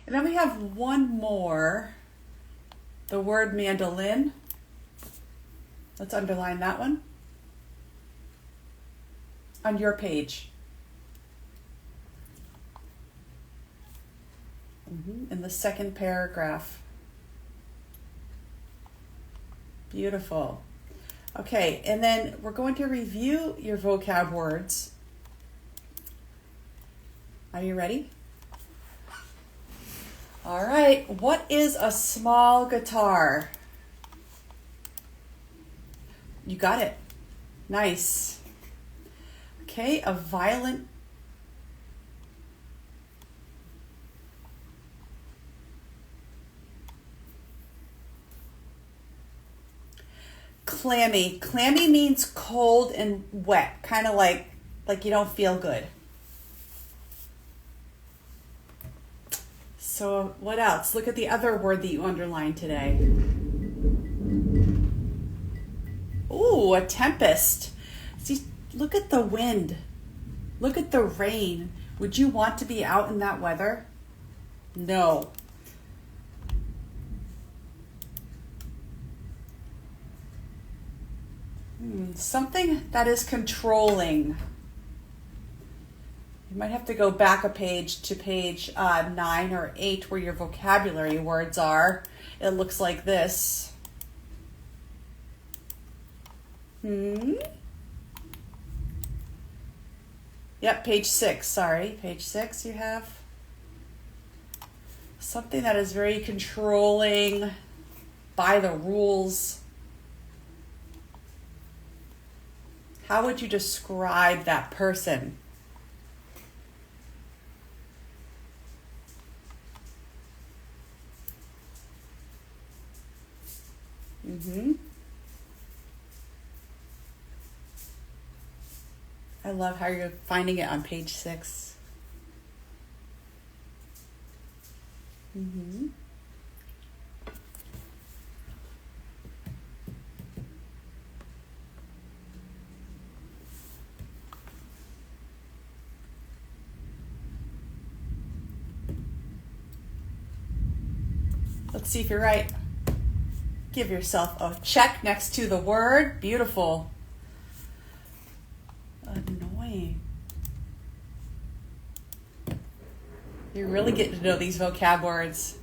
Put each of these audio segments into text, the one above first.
And then we have one more, the word mandolin. Let's underline that one on your page. In the second paragraph. Beautiful. Okay, and then we're going to review your vocab words. Are you ready? All right, what is a small guitar? You got it. Nice. Okay, a violent. Clammy. Clammy means cold and wet, kind of like you don't feel good. So what else? Look at the other word that you underlined today. Ooh, a tempest. See, look at the wind. Look at the rain. Would you want to be out in that weather? No. Something that is controlling. You might have to go back a page to page 9 or 8 where your vocabulary words are. It looks like this. Yep, page 6, sorry. Page 6 you have. Something that is very controlling, by the rules. How would you describe that person? I love how you're finding it on page 6. Let's see if you're right. Give yourself a check next to the word. Beautiful. Annoying. You're really getting to know these vocab words.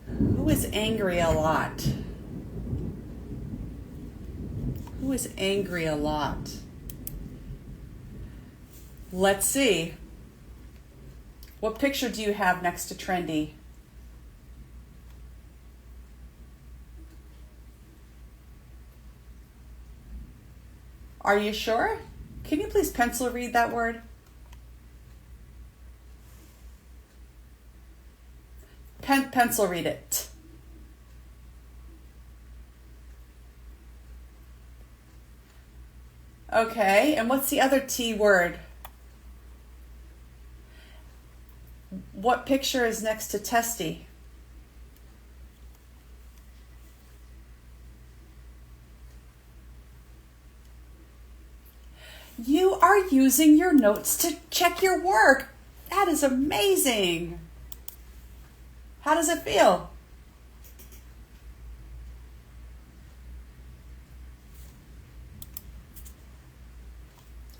Who is angry a lot? Who is angry a lot? Let's see. What picture do you have next to trendy? Are you sure? Can you please pencil read that word? Pencil read it. Okay, and what's the other T word? What picture is next to testy? You are using your notes to check your work. That is amazing. How does it feel?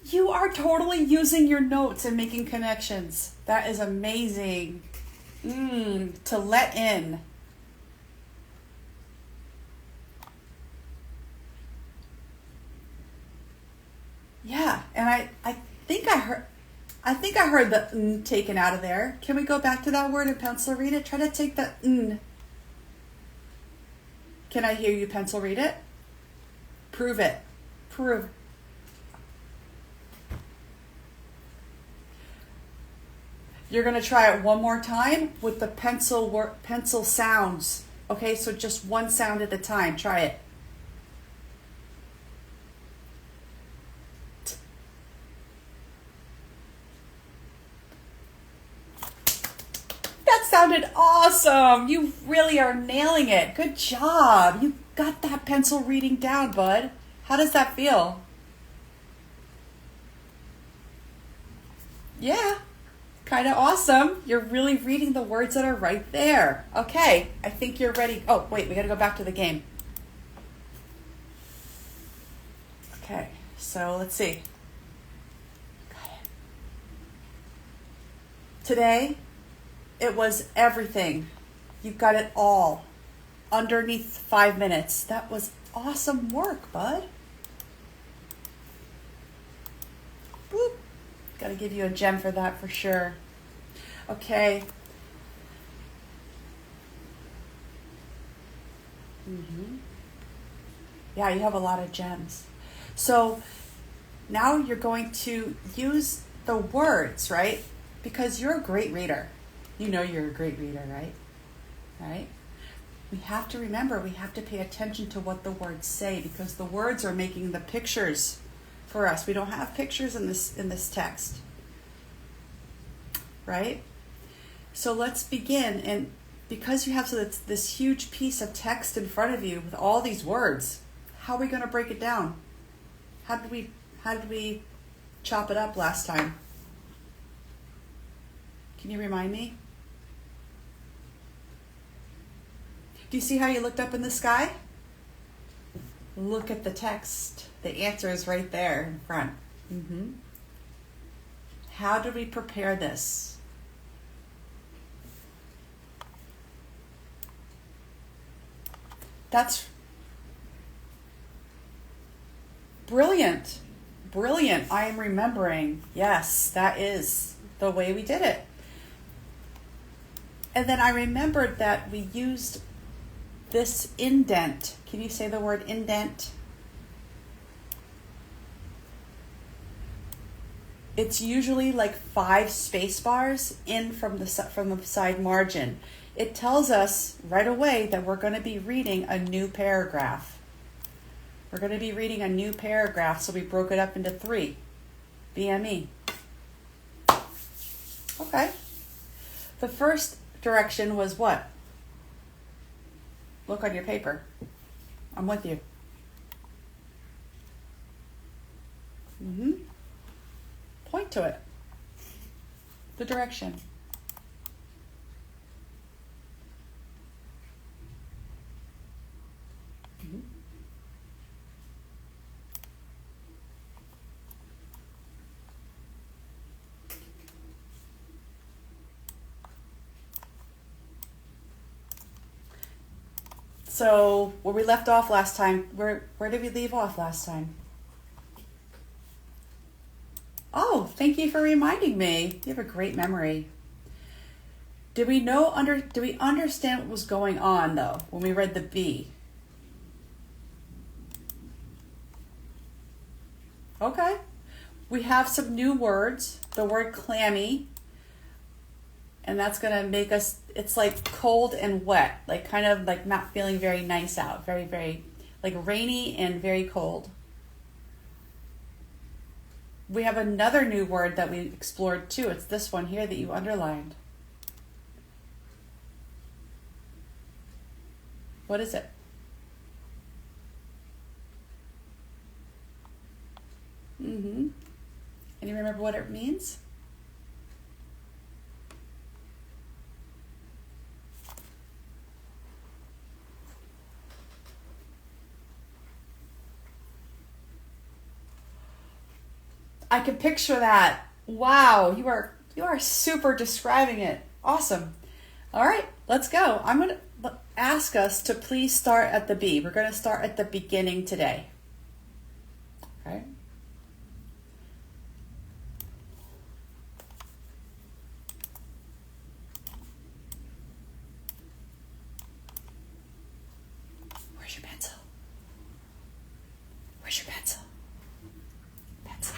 You are totally using your notes and making connections. That is amazing. To let in. Yeah, and I think I heard the n taken out of there. Can we go back to that word and pencil read it? Try to take the n. Can I hear you pencil read it? Prove it. Prove. You're going to try it one more time with the pencil sounds. Okay, so just one sound at a time. Try it. That sounded awesome. You really are nailing it. Good job. You got that pencil reading down, bud. How does that feel? Yeah. Kind of awesome. You're really reading the words that are right there. Okay, I think you're ready. Oh, wait, we got to go back to the game. Okay, so let's see. Got it. Today, it was everything. You got it all underneath 5 minutes. That was awesome work, bud. Boop. Got to give you a gem for that for sure. Okay. Yeah, you have a lot of gems. So now you're going to use the words, right? Because you're a great reader. You know you're a great reader, right? Right? We have to remember, we have to pay attention to what the words say because the words are making the pictures for us. We don't have pictures in this text. Right? So let's begin. And because you have this huge piece of text in front of you with all these words, how are we going to break it down? How did we chop it up last time? Can you remind me? Do you see how you looked up in the sky? Look at the text. The answer is right there in front. How did we prepare this? That's brilliant. Brilliant. I am remembering. Yes, that is the way we did it. And then I remembered that we used this indent. Can you say the word indent? It's usually like 5 space bars in from the side margin. It tells us right away that we're going to be reading a new paragraph. We're going to be reading a new paragraph, so we broke it up into 3. BME. Okay. The first direction was what? Look on your paper. I'm with you. Point to it. The direction. So where we left off last time, where did we leave off last time? Oh, thank you for reminding me. You have a great memory. Do we understand what was going on though when we read the B? Okay. We have some new words. The word clammy. And that's going to make us, it's like cold and wet, like kind of like not feeling very nice out, very, very like rainy and very cold. We have another new word that we explored too. It's this one here that you underlined. What is it? And you remember what it means? I can picture that. Wow, you are super describing it. Awesome. All right, let's go. I'm going to ask us to please start at the B. We're going to start at the beginning today. Okay. Where's your pencil? Where's your pencil? Pencil.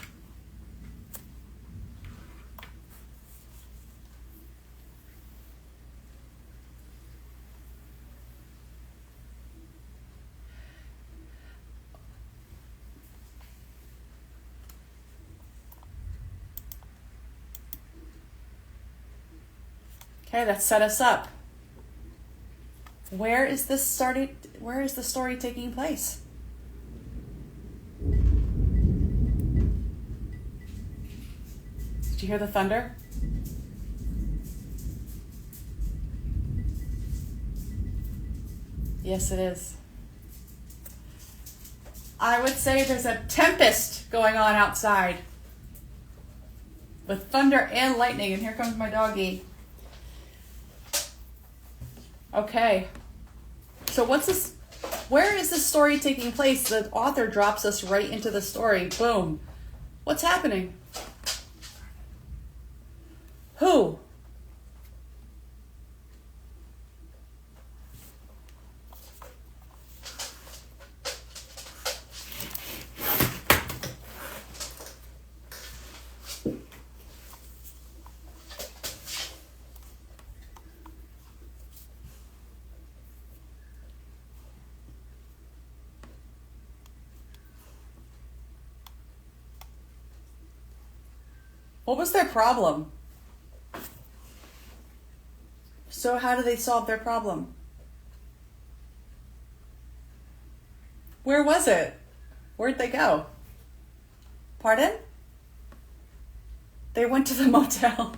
Okay, let's set us up. Where is the story taking place? Did you hear the thunder? Yes, it is. I would say there's a tempest going on outside with thunder and lightning, and here comes my doggie. Okay. So what's this? Where is this story taking place? The author drops us right into the story. Boom. What's happening? Who? What was their problem? So how do they solve their problem? Where was it? Where'd they go? Pardon? They went to the motel.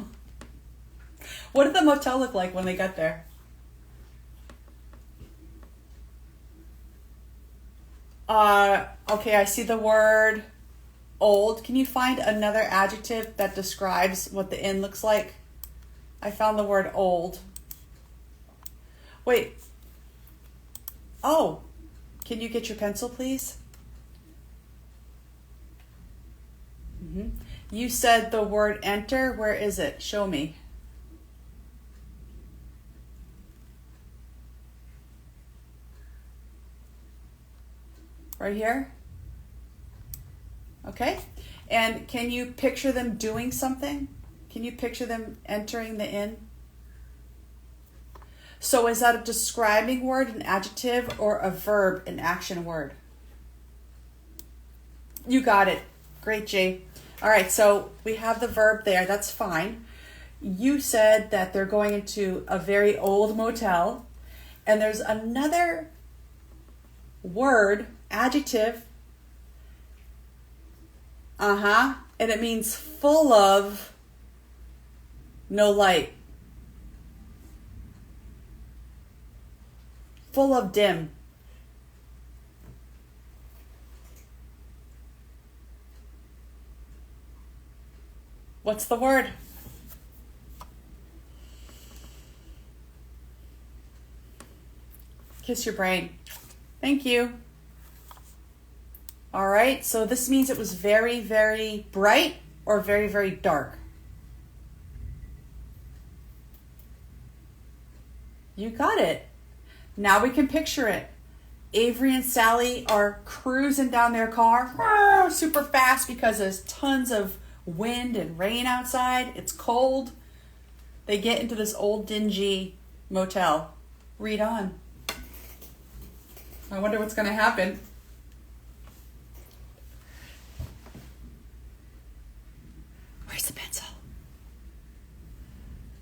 What did the motel look like when they got there? Okay, I see the word old. Can you find another adjective that describes what the inn looks like? I found the word old. Wait. Oh, can you get your pencil, please? You said the word enter. Where is it? Show me. Right here? Okay. And can you picture them doing something? Can you picture them entering the inn? So is that a describing word, an adjective, or a verb, an action word? You got it. Great, Jay. All right, so we have the verb there. That's fine. You said that they're going into a very old motel, and there's another word, adjective, and it means full of no light. Full of dim. What's the word? Kiss your brain. Thank you. All right, so this means it was very, very bright or very, very dark. You got it. Now we can picture it. Avery and Sally are cruising down their car super fast because there's tons of wind and rain outside. It's cold. They get into this old dingy motel. Read on. I wonder what's going to happen. Where's the pencil?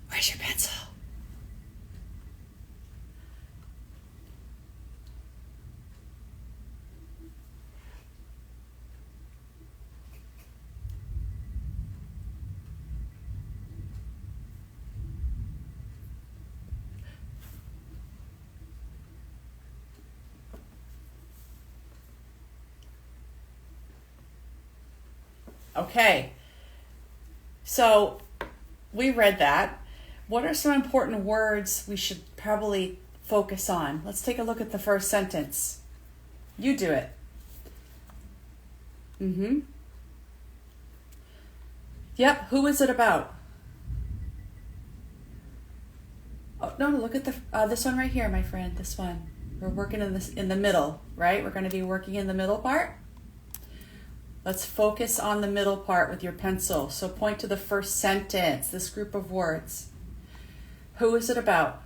Where's your pencil? Okay, so we read that. What are some important words we should probably focus on? Let's take a look at the first sentence. You do it. Yep, who is it about? Oh, no, look at this one right here, my friend, this one. We're working in the middle, right? We're going to be working in the middle part. Let's focus on the middle part with your pencil. So point to the first sentence, this group of words. Who is it about?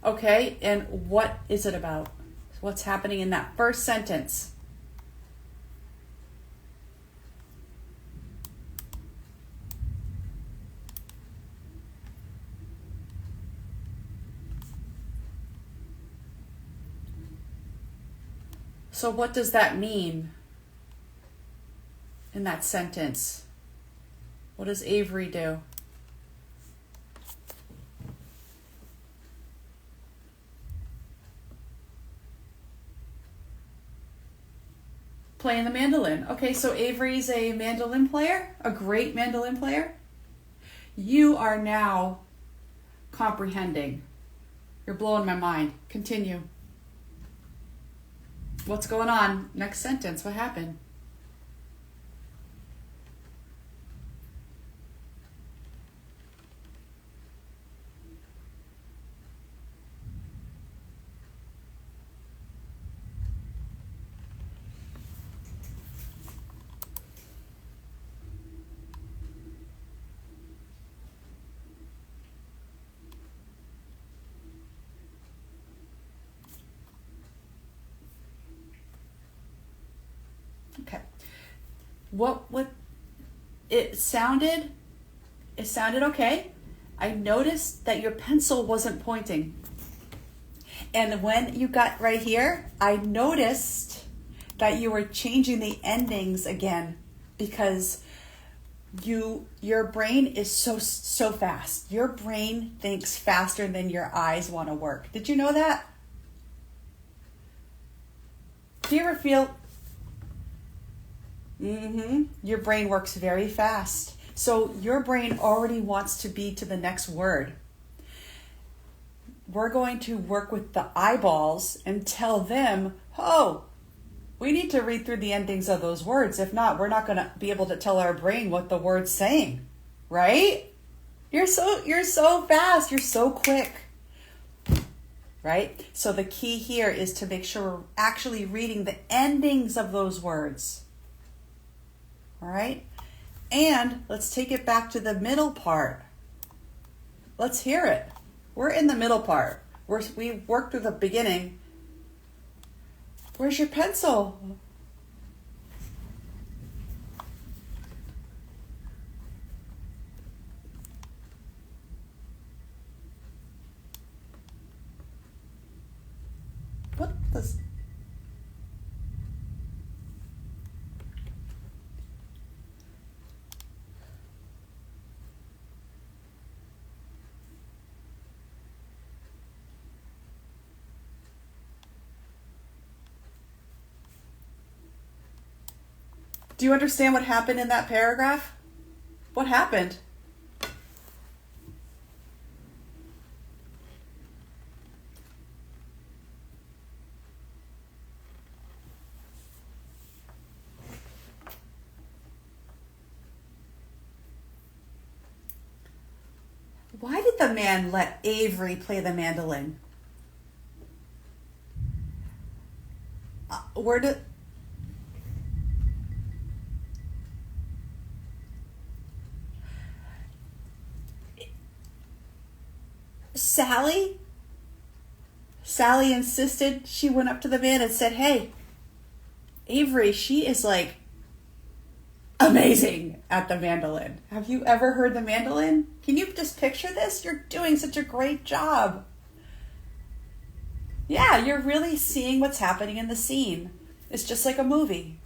Okay, and what is it about? What's happening in that first sentence? So what does that mean in that sentence? What does Avery do? Playing the mandolin. Okay, so Avery's a mandolin player, a great mandolin player. You are now comprehending. You're blowing my mind. Continue. What's going on? Next sentence. What happened? Okay. What it sounded okay. I noticed that your pencil wasn't pointing. And when you got right here, I noticed that you were changing the endings again because your brain is so fast. Your brain thinks faster than your eyes want to work. Did you know that? Do you ever feel your brain works very fast. So your brain already wants to be to the next word. We're going to work with the eyeballs and tell them, oh, we need to read through the endings of those words. If not, we're not going to be able to tell our brain what the word's saying. Right? You're so fast. You're so quick. Right? So the key here is to make sure we're actually reading the endings of those words. All right? And let's take it back to the middle part. Let's hear it. We're in the middle part. We worked through the beginning. Where's your pencil? What does... Do you understand what happened in that paragraph? What happened? Why did the man let Avery play the mandolin? Where did... Sally insisted. She went up to the man and said, hey, Avery, she is like amazing at the mandolin. Have you ever heard the mandolin? Can you just picture this? You're doing such a great job. Yeah, you're really seeing what's happening in the scene. It's just like a movie.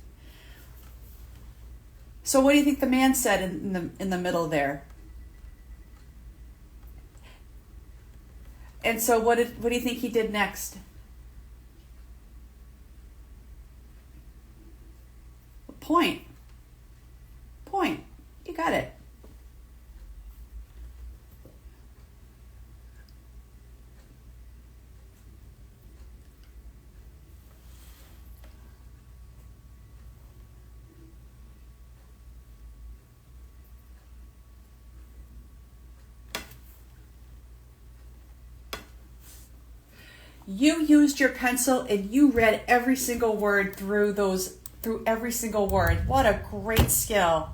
So what do you think the man said in the middle there? And so what do you think he did next? Point. You got it. You used your pencil and you read every single word through every single word. What a great skill.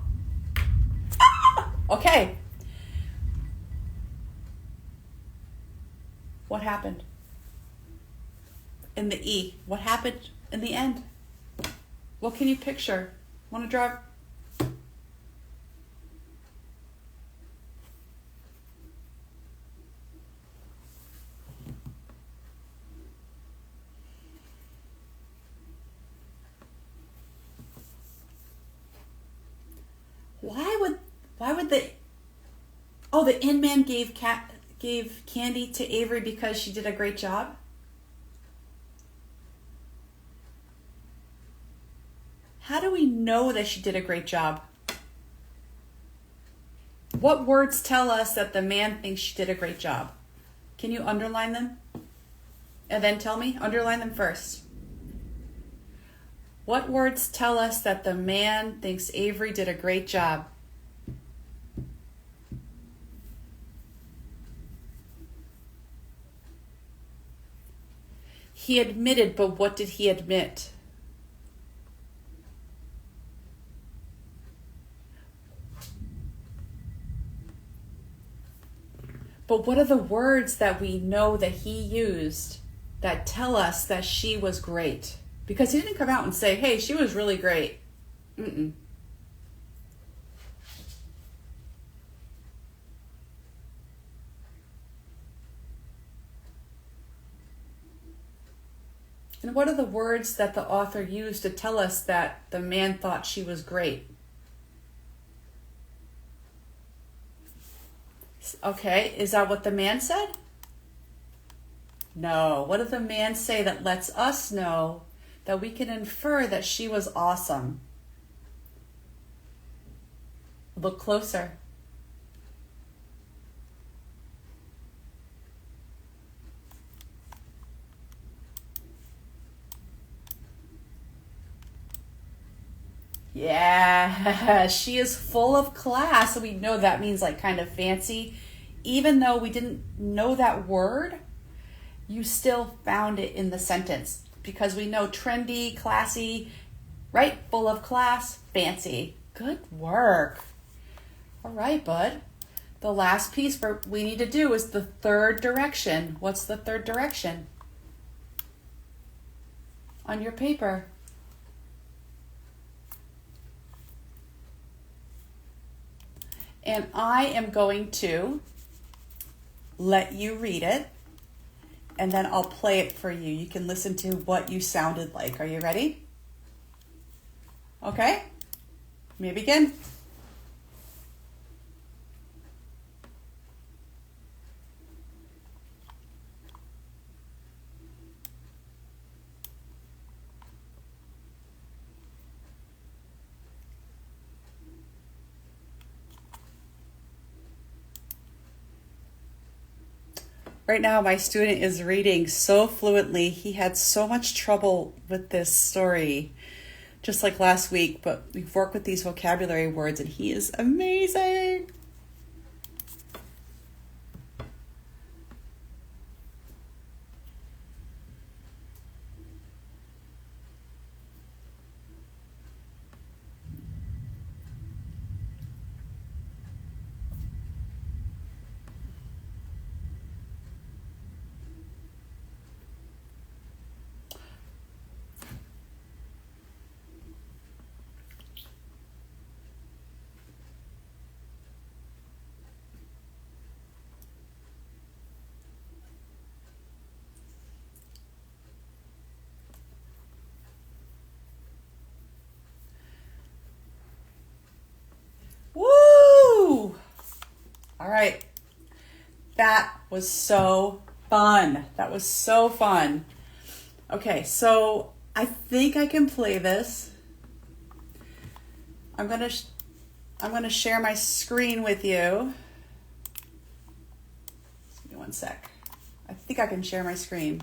Okay. What happened in the E? What happened in the end? What can you picture? Want to draw? Why would the Inn Man gave candy to Avery because she did a great job? How do we know that she did a great job? What words tell us that the man thinks she did a great job? Can you underline them? And then tell me, underline them first. What words tell us that the man thinks Avery did a great job? He admitted, but what did he admit? But what are the words that we know that he used that tell us that she was great? Because he didn't come out and say, hey, she was really great. Mm-mm. And what are the words that the author used to tell us that the man thought she was great? Okay, is that what the man said? No. What did the man say that lets us know that we can infer that she was awesome? Look closer. Yeah, she is full of class. So we know that means like kind of fancy. Even though we didn't know that word, you still found it in the sentence because we know trendy, classy, right? Full of class, fancy. Good work. All right, bud. The last piece we need to do is the third direction. What's the third direction? On your paper. And I am going to let you read it, and then I'll play it for you. You can listen to what you sounded like. Are you ready? Okay, let me begin. Right now, my student is reading so fluently. He had so much trouble with this story, just like last week, but we've worked with these vocabulary words and he is amazing. Woo! All right. That was so fun. That was so fun. Okay, so I think I can play this. I'm gonna share my screen with you. Give me one sec. I think I can share my screen.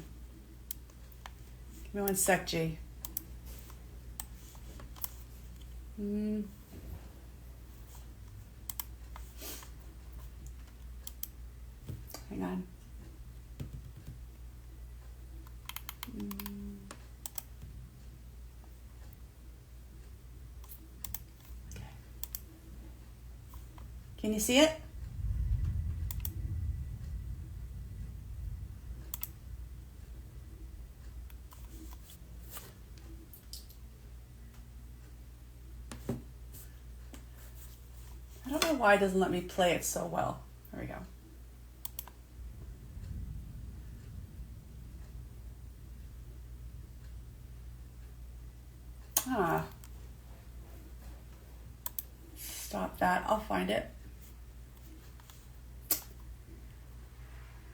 Give me one sec, G. Hang on. Okay. Can you see it? I don't know why it doesn't let me play it so well. There we go. Stop that. I'll find it.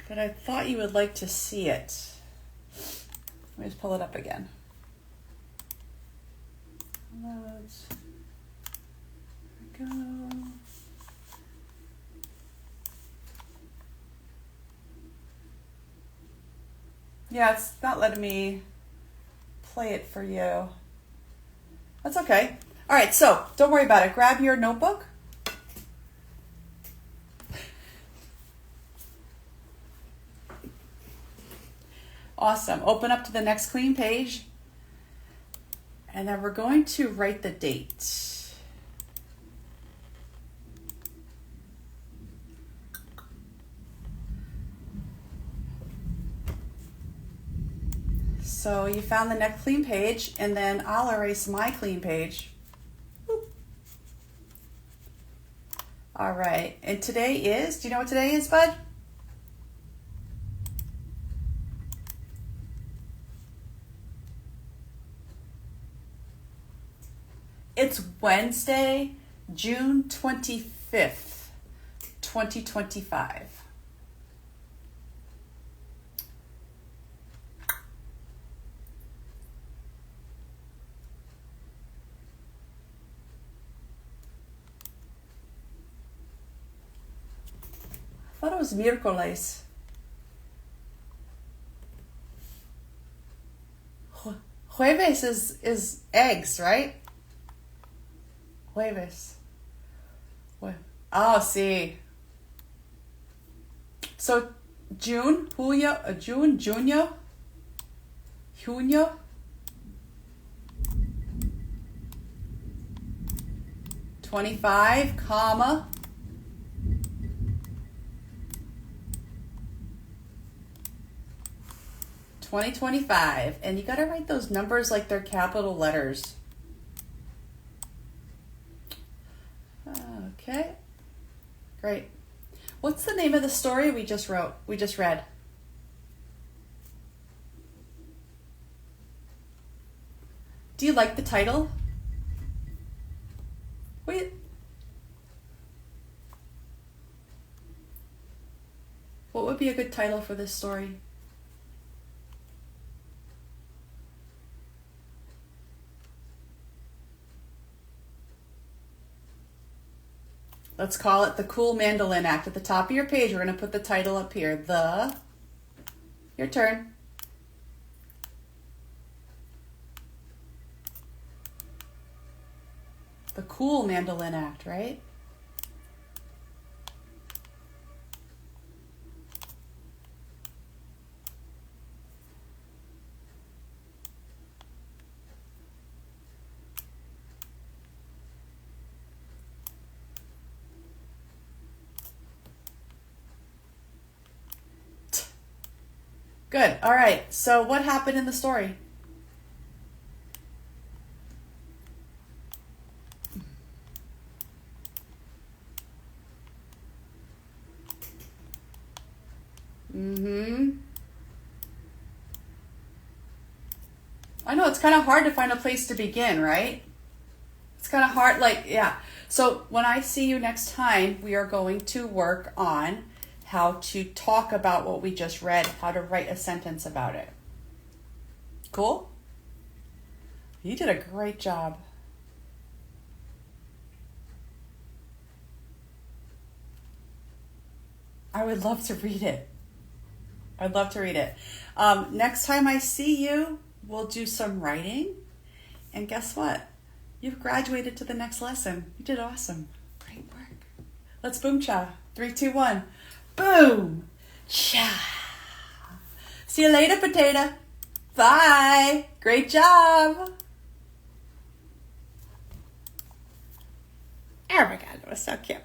But I thought you would like to see it. Let me just pull it up again. Downloads. There we go. Yeah, it's not letting me play it for you. That's okay. All right, so don't worry about it. Grab your notebook. Awesome. Open up to the next clean page. And then we're going to write the date. So you found the next clean page, and then I'll erase my clean page. Whoop. All right, and today is, do you know what today is, bud? It's Wednesday, June 25th, 2025. I thought it was miércoles. Jueves is eggs, right? Jueves. Oh, see. So June, Julio, June, Junio, 25, comma. $2025, and you gotta write those numbers like they're capital letters. Okay, great. What's the name of the story we just read? Do you like the title? Wait. What would be a good title for this story? Let's call it The Cool Mandolin Act. At the top of your page, we're going to put the title up here. Your turn. The Cool Mandolin Act, right? Good. All right. So what happened in the story? I know it's kind of hard to find a place to begin, right? It's kind of hard, yeah. So when I see you next time, we are going to work on how to talk about what we just read, how to write a sentence about it. Cool? You did a great job. I would love to read it. I'd love to read it. Next time I see you, we'll do some writing. And guess what? You've graduated to the next lesson. You did awesome. Great work. Let's boom cha. 3, 2, 1. Boom cha. See you later, potato. Bye. Great job. Oh my God, that was so cute.